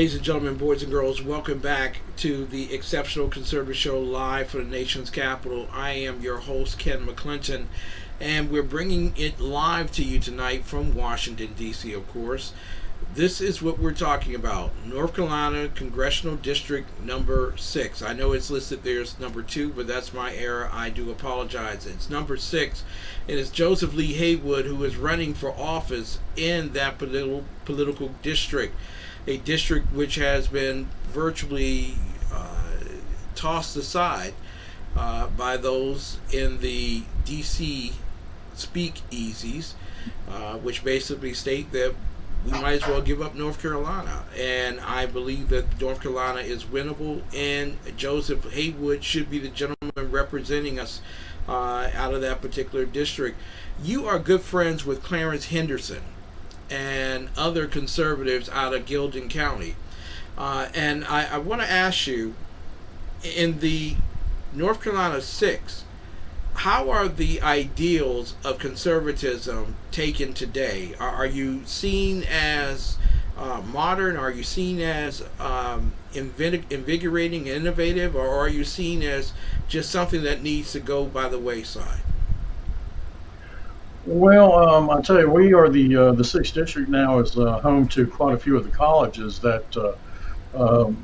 Ladies and gentlemen, boys and girls, welcome back to the Exceptional Conservative Show live from the nation's capital. I am your host, Ken McClinton, and we're bringing it live to you tonight from Washington, D.C., of course. This is what we're talking about. North Carolina Congressional District number 6. I know it's listed there as number 2, but that's my error. I do apologize. It's number 6. It is Joseph Lee Haywood who is running for office in that political district. A district which has been virtually tossed aside by those in the DC SpeakEasies, which basically state that we might as well give up North Carolina. And I believe that North Carolina is winnable, and Joseph Haywood should be the gentleman representing us out of that particular district. You are good friends with Clarence Henderson and other conservatives out of Gildon County. And I want to ask you, in the North Carolina 6, how are the ideals of conservatism taken today? Are you seen as modern? Are you seen as invigorating, innovative? Or are you seen as just something that needs to go by the wayside? Well, I tell you, we are the sixth district now is home to quite a few of the colleges um,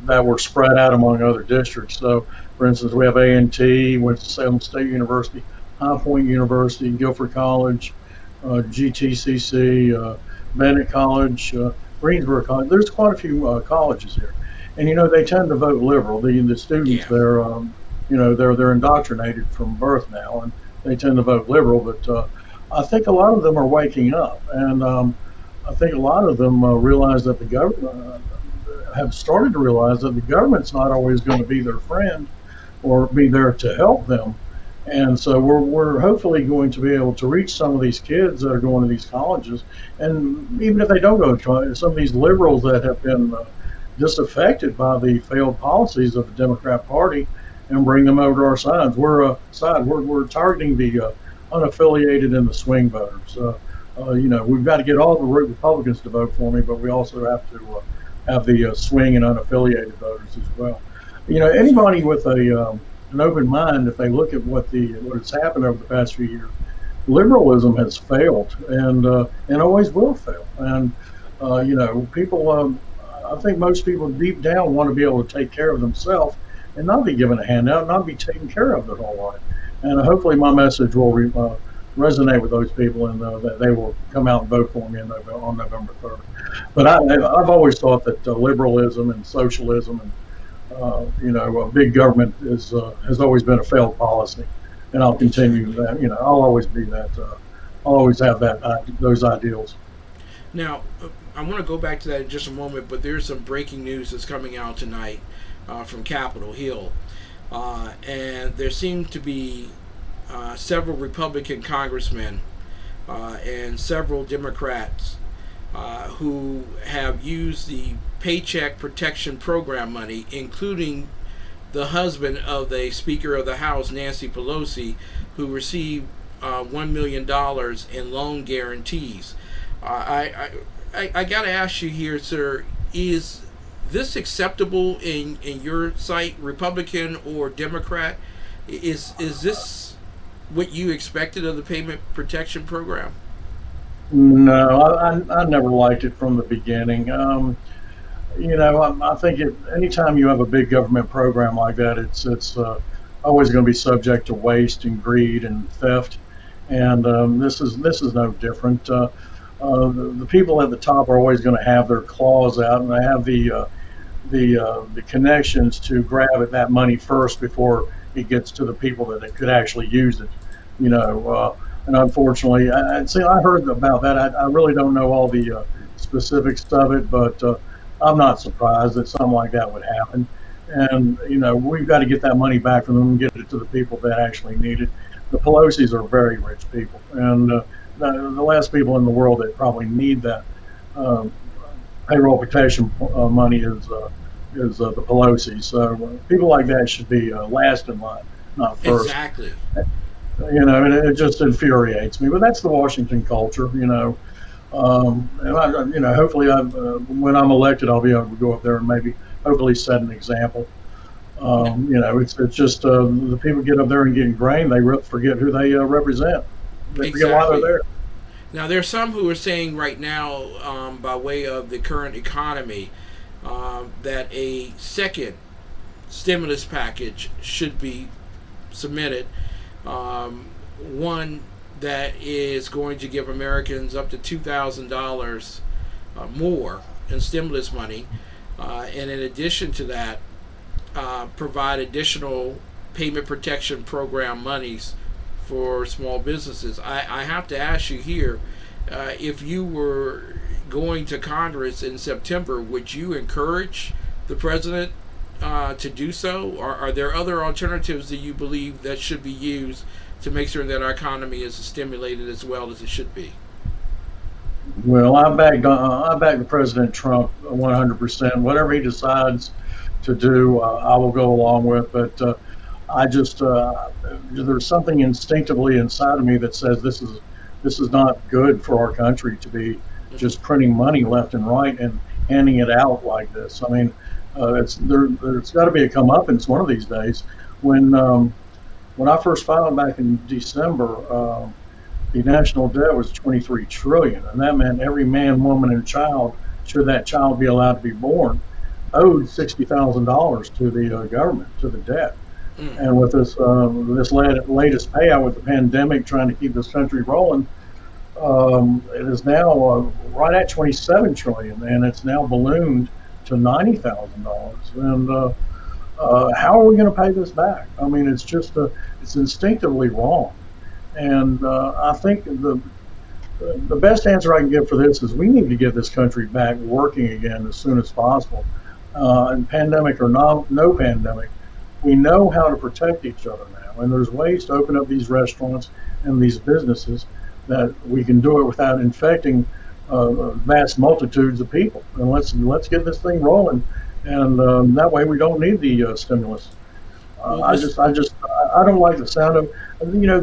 that were spread out among other districts. So, for instance, we have A&T, Winston-Salem State University, High Point University, Guilford College, GTCC, Bennett College, Greensboro College. There's quite a few colleges here, and they tend to vote liberal. The students Yeah. there, they're indoctrinated from birth now, and they tend to vote liberal. But I think a lot of them are waking up, and I think a lot of them realize that the government have started to realize that the government's not always going to be their friend or be there to help them. And so we're hopefully going to be able to reach some of these kids that are going to these colleges, and even if they don't go to college, some of these liberals that have been disaffected by the failed policies of the Democrat Party, and bring them over to our sides. We're targeting the unaffiliated and the swing voters. We've got to get all the Republicans to vote for me, but we also have to have the swing and unaffiliated voters as well. Anybody with an open mind, if they look at what has happened over the past few years, liberalism has failed and always will fail. And people, I think most people deep down want to be able to take care of themselves and not be given a handout, not be taken care of their whole life. And hopefully my message will resonate with those people, and that they will come out and vote for me on November 3rd. But I've always thought that liberalism and socialism and big government has always been a failed policy, and I'll continue that. I'll always be that. I'll always have those ideals. Now, I want to go back to that in just a moment, but there's some breaking news that's coming out tonight from Capitol Hill. And there seem to be several Republican congressmen and several Democrats who have used the Paycheck Protection Program money, including the husband of the Speaker of the House, Nancy Pelosi, who received $1 million in loan guarantees. I got to ask you here, sir, is this acceptable in your sight, Republican or Democrat? Is this what you expected of the Payment Protection Program? No, I never liked it from the beginning. I think anytime you have a big government program like that, it's always going to be subject to waste and greed and theft, and this is no different. The people at the top are always going to have their claws out, and they have the connections to grab at that money first before it gets to the people that it could actually use it. And unfortunately, I heard about that. I really don't know all the specifics of it, but I'm not surprised that something like that would happen. And we've got to get that money back from them and get it to the people that actually need it. The Pelosi's are very rich people, and the last people in the world that probably need that payroll protection money is the Pelosi. So people like that should be last in line, not first. Exactly. And it just infuriates me. But that's the Washington culture. Hopefully, when I'm elected, I'll be able to go up there and maybe, hopefully, set an example. It's just the people get up there and get ingrained. They forget who they represent. They forget why they're Exactly. there. Now, there's some who are saying right now, by way of the current economy, that a second stimulus package should be submitted. One that is going to give Americans up to $2,000 more in stimulus money, and in addition to that, provide additional payment protection program monies for small businesses. I have to ask you here, if you were going to Congress in September, would you encourage the president to do so? Or are there other alternatives that you believe that should be used to make sure that our economy is stimulated as well as it should be? Well, I back the President Trump 100%. Whatever he decides to do, I will go along with. But I just there's something instinctively inside of me that says this is not good for our country to be just printing money left and right and handing it out like this. I mean, there's got to be a comeuppance one of these days. When I first filed back in December, the national debt was 23 trillion, and that meant every man, woman, and child, should that child be allowed to be born, owed $60,000 to the government, to the debt. Mm. And with this latest payout with the pandemic trying to keep this country rolling, it is now right at 27 trillion, and it's now ballooned to $90,000. And how are we going to pay this back? I mean, it's instinctively wrong. And I think the best answer I can give for this is we need to get this country back working again as soon as possible. And pandemic or no pandemic, we know how to protect each other now. And there's ways to open up these restaurants and these businesses that we can do it without infecting vast multitudes of people. And let's get this thing rolling. And that way we don't need the stimulus. Well, I don't like the sound of,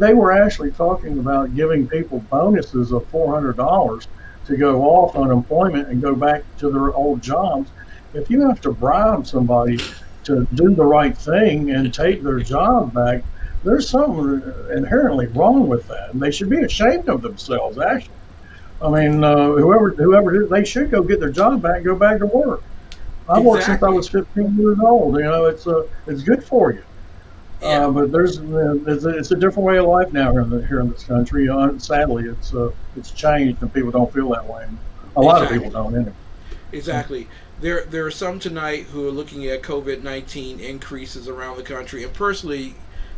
they were actually talking about giving people bonuses of $400 to go off unemployment and go back to their old jobs. If you have to bribe somebody to do the right thing and take their job back, there's something inherently wrong with that, and they should be ashamed of themselves. Actually, I mean, whoever they should go get their job back, go back to work. I've worked since I exactly. was 15 years old. It's good for you. Yeah. But it's a different way of life now here in this country. Sadly, it's changed, and people don't feel that way. A lot of people Exactly. don't anyway. Exactly. There are some tonight who are looking at COVID-19 increases around the country, and personally,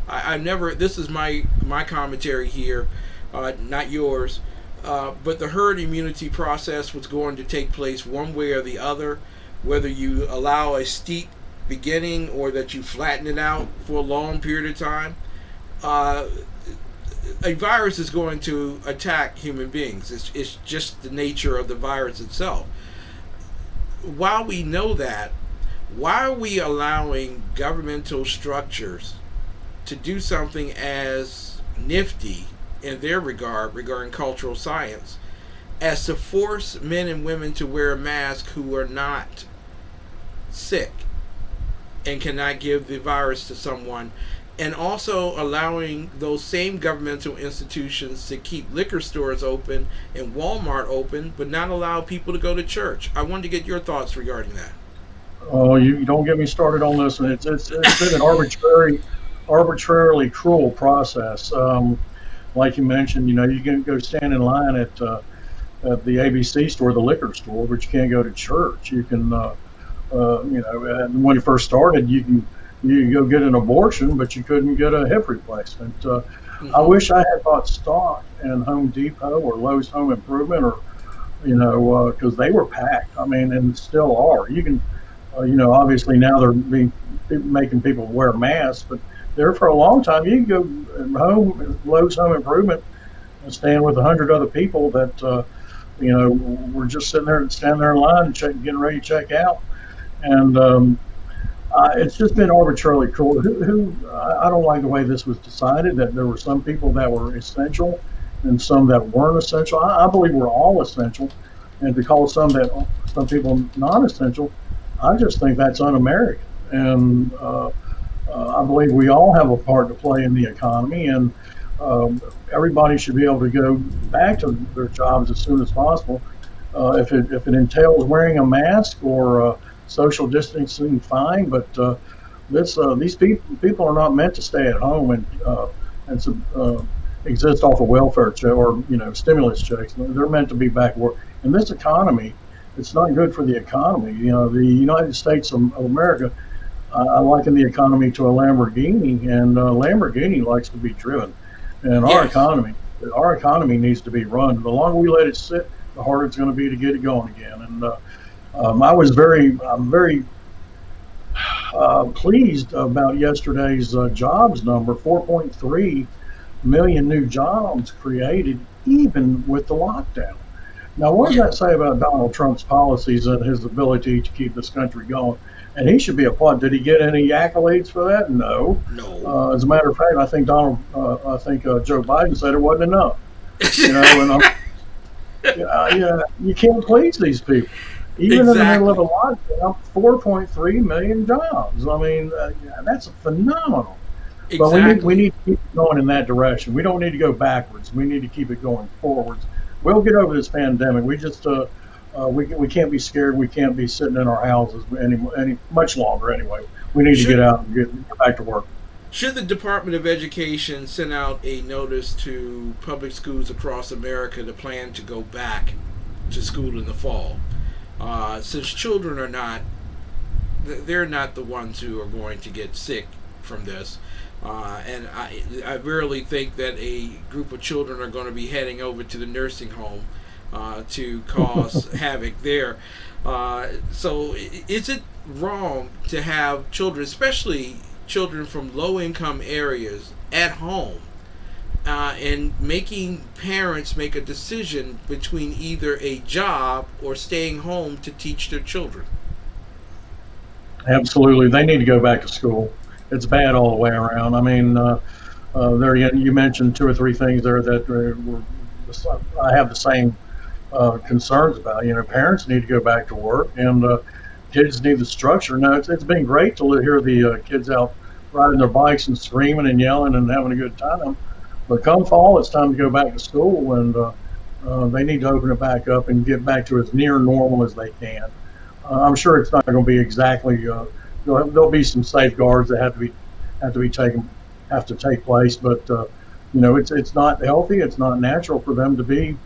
I never. This is my commentary here, not yours. But the herd immunity process was going to take place one way or the other, whether you allow a steep beginning or that you flatten it out for a long period of time. Uh, a virus is going to attack human beings. It's just the nature of the virus itself. While we know that, why are we allowing governmental structures to do something as nifty in their regard regarding cultural science as to force men and women to wear a mask who are not sick and cannot give the virus to someone, and also allowing those same governmental institutions to keep liquor stores open and Walmart open, but not allow people to go to church? I wanted to get your thoughts regarding that. Oh, you don't get me started on this, and it's been an arbitrarily cruel process. Like you mentioned, you can go stand in line at the ABC store, the liquor store, but you can't go to church. You can, and when it first started, you could go get an abortion, but you couldn't get a hip replacement. I Mm-hmm. wish I had bought stock in Home Depot or Lowe's Home Improvement, or because they were packed. I mean, and still are. You can, obviously now making people wear masks, but there for a long time you can go Lowe's Home Improvement and stand with 100 other people that were just standing there in line and getting ready to check out. And it's just been arbitrarily cruel. I don't like the way this was decided. That there were some people that were essential and some that weren't essential. I believe we're all essential, and to call some people non-essential, I just think that's un-American. And I believe we all have a part to play in the economy, and everybody should be able to go back to their jobs as soon as possible. If it entails wearing a mask or social distancing, fine. But these people are not meant to stay at home and exist off a welfare check or stimulus checks. They're meant to be back at work. In this economy, it's not good for the economy. The United States of America. I liken the economy to a Lamborghini, and Lamborghini likes to be driven. And Yes. our economy needs to be run. The longer we let it sit, the harder it's going to be to get it going again. And I'm very pleased about yesterday's jobs number. 4.3 million new jobs created, even with the lockdown. Now, what does Yeah. that say about Donald Trump's policies and his ability to keep this country going? And he should be applauded. Did he get any accolades for that? No. No. As a matter of fact, I think Joe Biden said it wasn't enough. And you can't please these people. Even in the middle of a lockdown, 4.3 million jobs. I mean, that's phenomenal. But we need to keep going in that direction. We don't need to go backwards. We need to keep it going forwards. We'll get over this pandemic. We can't be scared. We can't be sitting in our houses any much longer. Anyway, we need to get out and get back to work. Should the Department of Education send out a notice to public schools across America to plan to go back to school in the fall? Since children they're not the ones who are going to get sick from this. And I rarely think that a group of children are going to be heading over to the nursing home to cause havoc there. So is it wrong to have children, especially children from low-income areas, at home and making parents make a decision between either a job or staying home to teach their children? Absolutely, they need to go back to school. It's bad all the way around. I mean, there you mentioned two or three things there that I have the same concerns about. Parents need to go back to work, and kids need the structure. Now, it's been great to hear the kids out riding their bikes and screaming and yelling and having a good time. But come fall, it's time to go back to school, and they need to open it back up and get back to as near normal as they can. I'm sure it's not going to be exactly. There'll be some safeguards that have to take place, but it's not healthy. It's not natural for them to be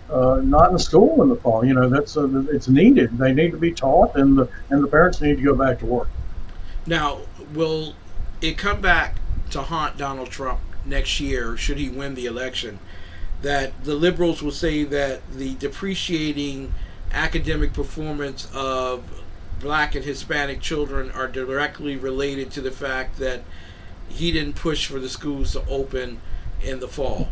not in school in the fall. It's needed. They need to be taught, and the parents need to go back to work. Now, will it come back to haunt Donald Trump next year, should he win the election, that the liberals will say that the depreciating academic performance of black and Hispanic children are directly related to the fact that he didn't push for the schools to open in the fall?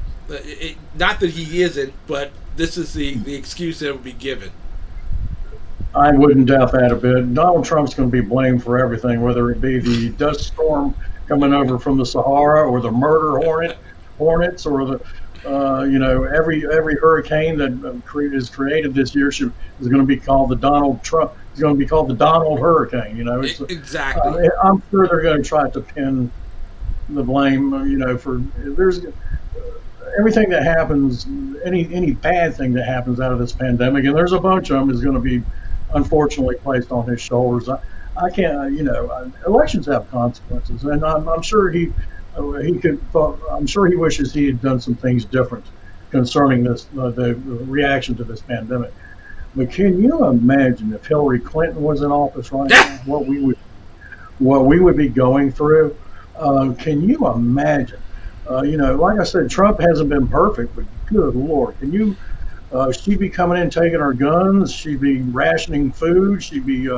Not that he isn't, but this is the excuse that will be given. I wouldn't doubt that a bit. Donald Trump's going to be blamed for everything, whether it be the dust storm coming over from the Sahara, or the murder hornets, or the every hurricane that is created this year is going to be called the Donald Trump. It's going to be called the Donald Hurricane. Exactly. I'm sure they're going to try to pin the blame. For there's everything that happens, any bad thing that happens out of this pandemic, and there's a bunch of them, is going to be unfortunately placed on his shoulders. I can't. Elections have consequences, and I'm sure he could. I'm sure he wishes he had done some things different concerning this, the reaction to this pandemic. But can you imagine if Hillary Clinton was in office right now, what we would be going through? Can you imagine? Like I said, Trump hasn't been perfect, but good Lord, can you? She'd be coming in taking our guns. She'd be rationing food. She'd be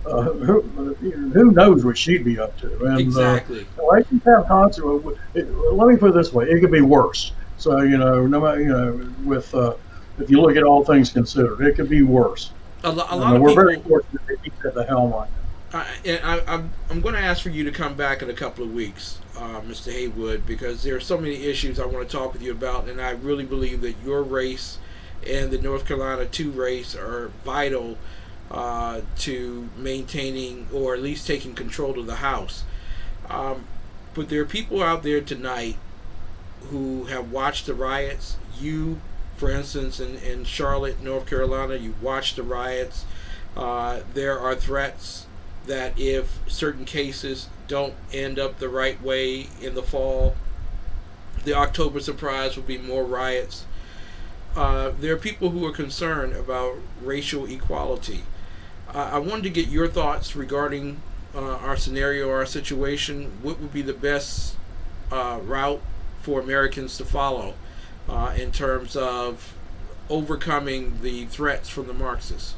who knows what she'd be up to? And Exactly. elections have consequences. Let me put it this way: it could be worse. So no matter with if you look at all things considered, it could be worse. A lot of we're people. very fortunate that he's at the helm right now. I'm going to ask for you to come back in a couple of weeks, Mr. Haywood, because there are so many issues I want to talk with you about, and I really believe that your race and the North Carolina 2 race are vital to maintaining or at least taking control of the House. But there are people out there tonight who have watched the riots. You, for instance, in Charlotte, North Carolina, you watched the riots. There are threats that if certain cases don't end up the right way in the fall, the October surprise will be more riots. There are people who are concerned about racial equality. I wanted to get your thoughts regarding our scenario, our situation. What would be the best route for Americans to follow in terms of overcoming the threats from the Marxists?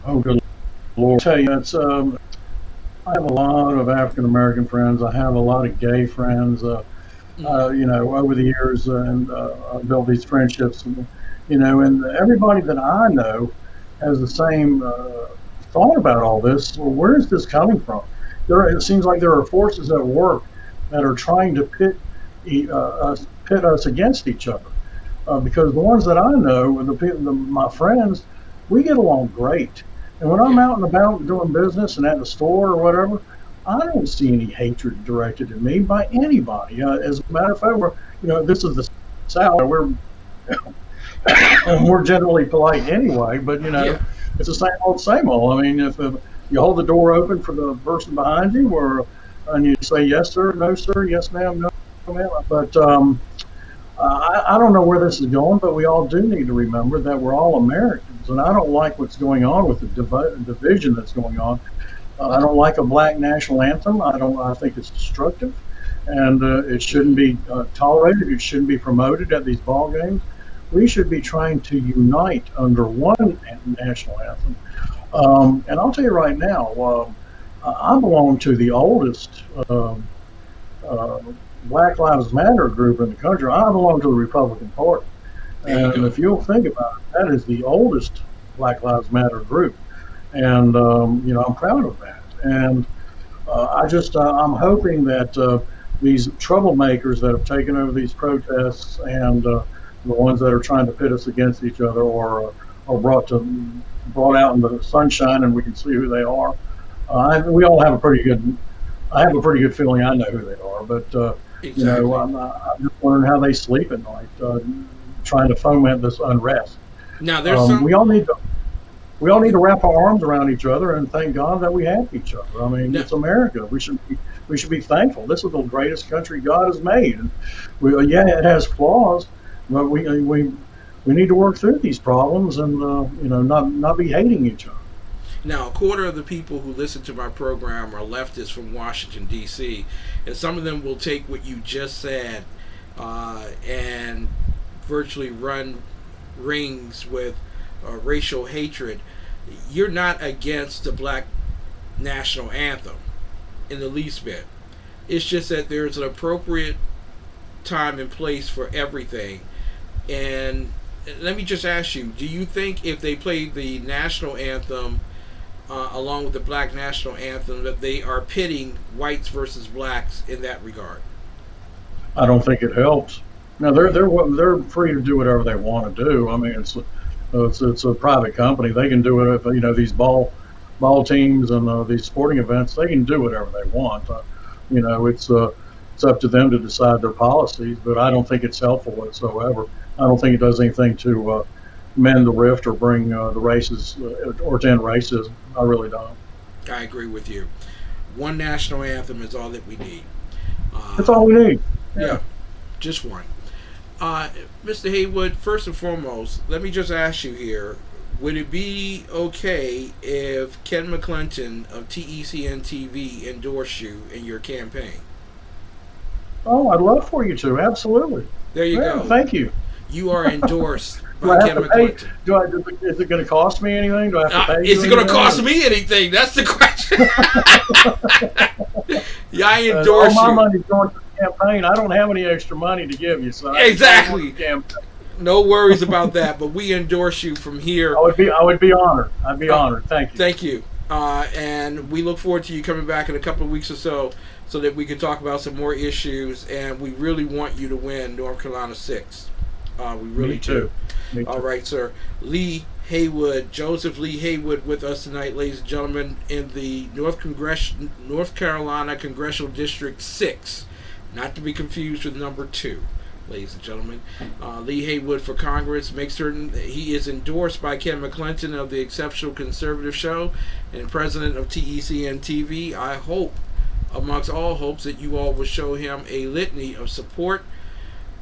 Oh, good Lord! I tell you, I have a lot of African American friends. I have a lot of gay friends. Over the years, and I've built these friendships. And everybody that I know has the same thought about all this. Well, where is this coming from? It seems like there are forces at work that are trying to pit us against each other. Because the ones that I know, my friends, we get along great. And when I'm out and about doing business and at the store or whatever, I don't see any hatred directed at me by anybody. As a matter of fact, this is the South. We're generally polite anyway, but Yeah. it's the same old, same old. I mean, if you hold the door open for the person behind you, and you say yes sir, no sir, yes ma'am, no ma'am. But I don't know where this is going, but we all do need to remember that we're all Americans, and I don't like what's going on with the division that's going on. I don't like a black national anthem. I think it's destructive, and it shouldn't be tolerated. It shouldn't be promoted at these ball games. We should be trying to unite under one national anthem. And I'll tell you right now, I belong to the oldest Black Lives Matter group in the country. I belong to the Republican Party. And if you'll think about it, that is the oldest Black Lives Matter group. And, I'm proud of that. And I'm hoping that these troublemakers that have taken over these protests and the ones that are trying to pit us against each other are brought out in the sunshine and we can see who they are. We all have I have a pretty good feeling I know who they are, but Exactly. I'm just wondering how they sleep at night, trying to foment this unrest. Now there's some. We all need to wrap our arms around each other and thank God that we have each other. I mean, it's America. We should be thankful. This is the greatest country God has made. And it has flaws, but we need to work through these problems and not be hating each other. Now, a quarter of the people who listen to my program are leftists from Washington, D.C., and some of them will take what you just said and virtually run rings with racial hatred. You're not against the black national anthem in the least bit. It's just that there's an appropriate time and place for everything. And let me just ask you, do you think if they played the national anthem along with the black national anthem that they are pitting whites versus blacks in that regard? I don't think it helps. Now they're free to do whatever they want to do. I mean, it's a private company. They can do it. If, these ball teams and these sporting events, they can do whatever they want. It's up to them to decide their policies. But I don't think it's helpful whatsoever. I don't think it does anything to mend the rift or bring the races or to end racism. I really don't. I agree with you. One national anthem is all that we need. That's all we need. Yeah, just one. Mr. Haywood, first and foremost, let me just ask you here, would it be okay if Ken McClinton of TECN TV endorsed you in your campaign? Oh, I'd love for you to. Absolutely. There you go. Thank you. You are endorsed by Ken McClinton. Is it going to cost me anything? Do I have to pay? Is it going to cost me anything? That's the question. Yeah, I endorse you. All my money's going to the campaign. I don't have any extra money to give you, so exactly. No worries about that. But we endorse you from here. I would be honored. I'd be honored. Thank you. Thank you. And we look forward to you coming back in a couple of weeks or so that we can talk about some more issues. And we really want you to win North Carolina 6. We really Me too. do. Me too. All right, sir. Lee Haywood, Joseph Lee Haywood, with us tonight, ladies and gentlemen, in the North Carolina Congressional District 6, not to be confused with number 2. Ladies and gentlemen, Lee Haywood for Congress. Make certain that he is endorsed by Ken McClinton of the Exceptional Conservative Show and president of TECN TV. I hope, amongst all hopes, that you all will show him a litany of support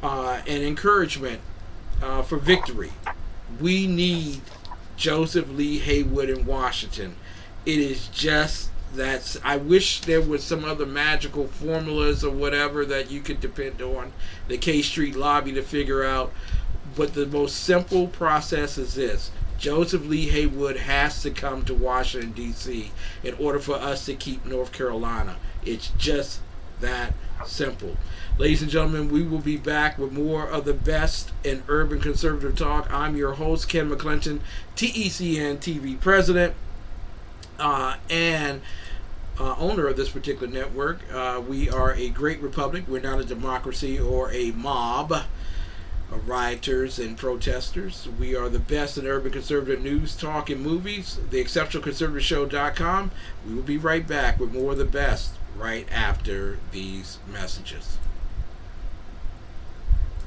and encouragement for victory. We need Joseph Lee Haywood in Washington. It is just that I wish there was some other magical formulas or whatever that you could depend on the K Street lobby to figure out. But the most simple process is this: Joseph Lee Haywood has to come to Washington, D.C. in order for us to keep North Carolina. It's just that simple. Ladies and gentlemen, we will be back with more of the best in urban conservative talk. I'm your host, Ken McClinton, TECN TV president and owner of this particular network. We are a great republic. We're not a democracy or a mob of rioters and protesters. We are the best in urban conservative news, talk, and movies. The exceptionalconservativeshow.com. We will be right back with more of the best right after these messages.